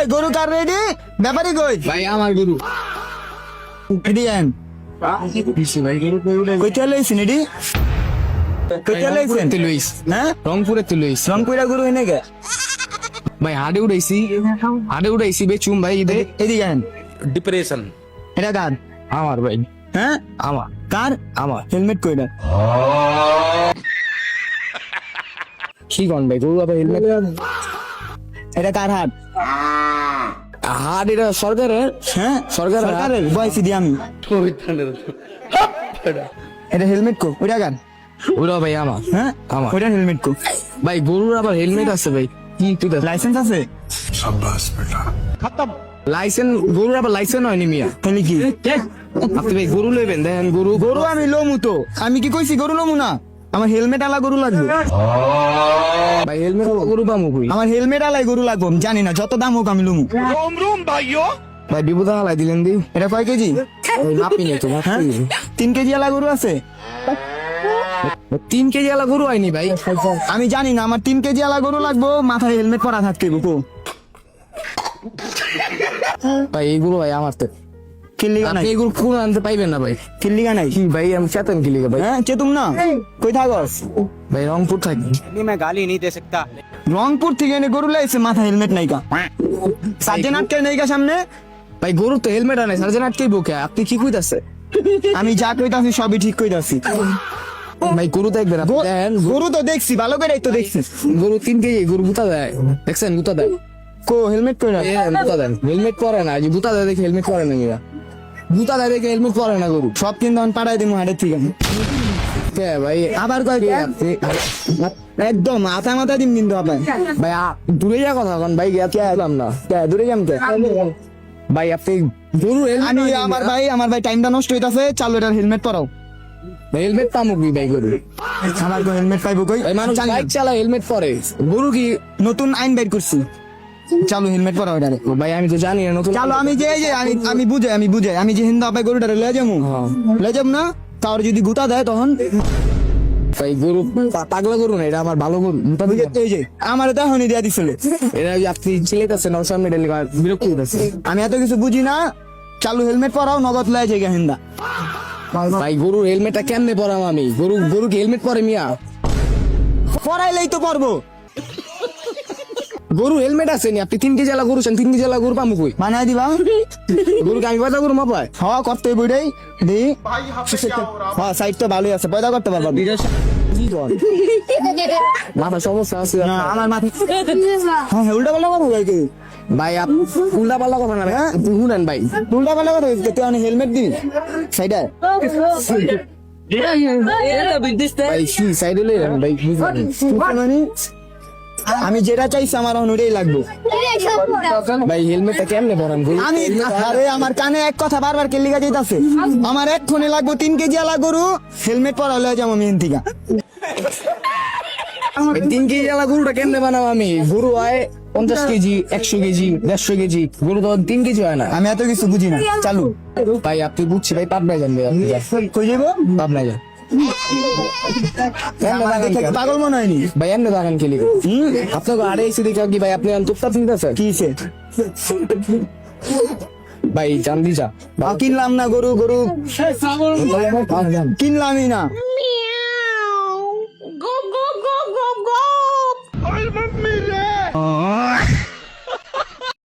এই গরু কার রেডি? ব্যাপারই কই? ভাই আমার গরু রেডি আন। কইতে লইছেন রেডি? কইতে লইছেন? লইস হ্যাঁ? রংপুরে তো লইস রংপুরা গরু এনে গে। ভাই হাড়ে উড়াইছি বেচুম ভাই ঈদে এদিকে আন। ডিপ্রেশন এটা কার? আমার ভাই হ্যাঁ? আমার কার? আমার হেলমেট কইরা। কি কন ভাই গরু আবার হেলমেট এটা কার হাত? হাট এটা সরকারের হ্যাঁ? সরকারের বয়সী দি আমি। এটা হেলমেট কো? ওইটা কার? ওরা ভাই আমার হ্যাঁ? আমার। ওইটা হেলমেট কো? ভাই গরুর আবার হেলমেট আছে ভাই কি তুই লাইসেন্স আছে? লাইসেন্স গরুর আবার লাইসেন্স হয়নি মিয়া তাহলে কি? আপনি ভাই গরু লইবেন দেখেন গরু গরু আমি লমু তো। আমি কি কইছি গরু লমু না? আমার হেলমেট আলা গরু লাগবে। ভাই হেলমেট গরু পামু কই আমার হেলমেট আলাই গরু লাগবে। আমি জানি না, যত দাম হোক আমি লমু। ভাই বিপদ হালাই দিলেন দি এটা কয় কেজি? ওই মাপি নেই তো হ্যাঁ? 3 কেজি আলা গরু আছে? 3 কেজি আলা গরু হয়নি ভাই আমি জানি না, আমার 3 কেজি আলা গরু লাগবো। মাথায় হেলমেট পরা থাকতে বুকো। ভাই এই গরু ভাই আমার তো কিল্লিগা নাই? আপনি এই গরু কোন আনতে পাইবেন না ভাই কিল্লিগা নাই? কি ভাই আমি চেতন কি লিখে ভাই হ্যাঁ চেতুম না? কই থাকস? ভাই রংপুর থাকি मैं गाली नहीं दे सकता রংপুর থেকে এনে গরু লাইছে, মাথা হেলমেট নাই কা? সার্জেন আটকে নাই কা সামনে? ভাই গরু তো হেলমেট আনে সার্জেন আটকে বুকে আপনি কি কইতাছে আমি যা কইতাছি সবই ঠিক কইতাছি। ভাই গরু দেখবেন আপনি দেখেন গরু তো দেখছি, ভালো করে তো দেখছিস। গরু 3 কেজি গরু বুতা দেয় দেখছেন বুতা দেয় কো হেলমেট কই না? বুতা দেন হেলমেট পরে না যে বুতা দেয় দেখে হেলমেট পরে না মিয়া বুতা দেয় দেখে হেলমেট পরে না গরু সব কিন্তু আমি পাঠাই দিমু হাটের থেকে। কে ভাই আবার কয় কে? একদম মাথা মাথা দিম কিন্তু আপনার। ভাই দূরে যা কথা কন ভাই গেলাম না কে দূরে যাম কে? ভাই আপনি গরু আমি আমার ভাই টাইমটা নষ্ট হইতাছে, চালু এটার হেলমেট পরাও। হেলমেট পামুক ভাই গরু আমার কো হেলমেট পাইবো কই? ভাই মানুষ জানি না। বাইক চালায় হেলমেট পরে গরু কি নতুন আইন বের করছি, চালু হেলমেট পরাও এটারে। ভাই আমি তো জানি না নতুন চালো আমি যে এই যে আমি বুঝে আমি যে হিন্দু আপাই গরুটারে লয়ে যাবো, লয়ে যাব না? তার যদি গুতা দেয় তখন ভাই গরু পাগলা গরু না এটা আমার ভালো গরু বুতা দিকে এই যে আমার তো এখনই দিয়া দিছিল। এটা ওই আপনি চিলেতেছেন ওর সামনে ডেলি বিরক্ত হইতাছে আমি এত কিছু বুঝি না, চালু হেলমেট পরাও, নগদ লয়ে যাই হিন্দা। ভাই গরুর হেলমেটটা কেমনে পরাম আমি গরু কি হেলমেট পরে মিয়া পরাইলেই তো পারবো। গরু হেলমেট আছে নি আপনি 3 কেজি আলা গরু 3 কেজি আলা গরু পামু কই বানাই দিবা? গরুকে আমি পয়দা গরু মাপাই হ্যাঁ করতে বুড়াই দি। হ্যাঁ সাইড তো ভালোই আছে, পয়দা করতে পারবা। মাথা সমস্যা আছে না আমার মাথা হ্যাঁ উল্টা পাল্টা কথা বলছি। ভাই উল্টা পাল্লা কথা না ভাই আপনি শুনেন ভাই উল্টা পাল্টা কথা বলছি, তুই হেলমেট দিবি সাইডে? ভাই কি সাইডে লই ভাই মানে আমি যেটা চাইছি আমার অনুযায়ী লাগবে। ভাই হেলমেটটা কেমনে পরাম গরু আমি আরে আমার কানে এক কথা বারবার কেলিগা যাইতাছে। আমার এক্ষুনি লাগবে 3 কেজি আলা গরু, হেলমেট পরা লয়ে যাবো আমি এখান থেকে। 3 কেজি আলা গরুটা কেমনে বানাবো আমি গরু হয় 50 কেজি 100 কেজি 150 কেজি গরু তো 3 কেজি হয় না আমি এত কিছু বুঝি না, চালু। ভাই আপনি বুঝছি ভাই পাবনায় যান ভাই আপনি কই যাবো? পাবনায় যান আমার দেখে পাগল মনে হয়নি? ভাই এমনি দেখেন খেলি আপনাকে আড়ে এসে দেখে কি ভাই আপনি টুকটা চিন্তাছেন কি সে? ভাই জানলি যা কিনলাম না গরু, গরু কিনলামই না। Go, go, go, go, go!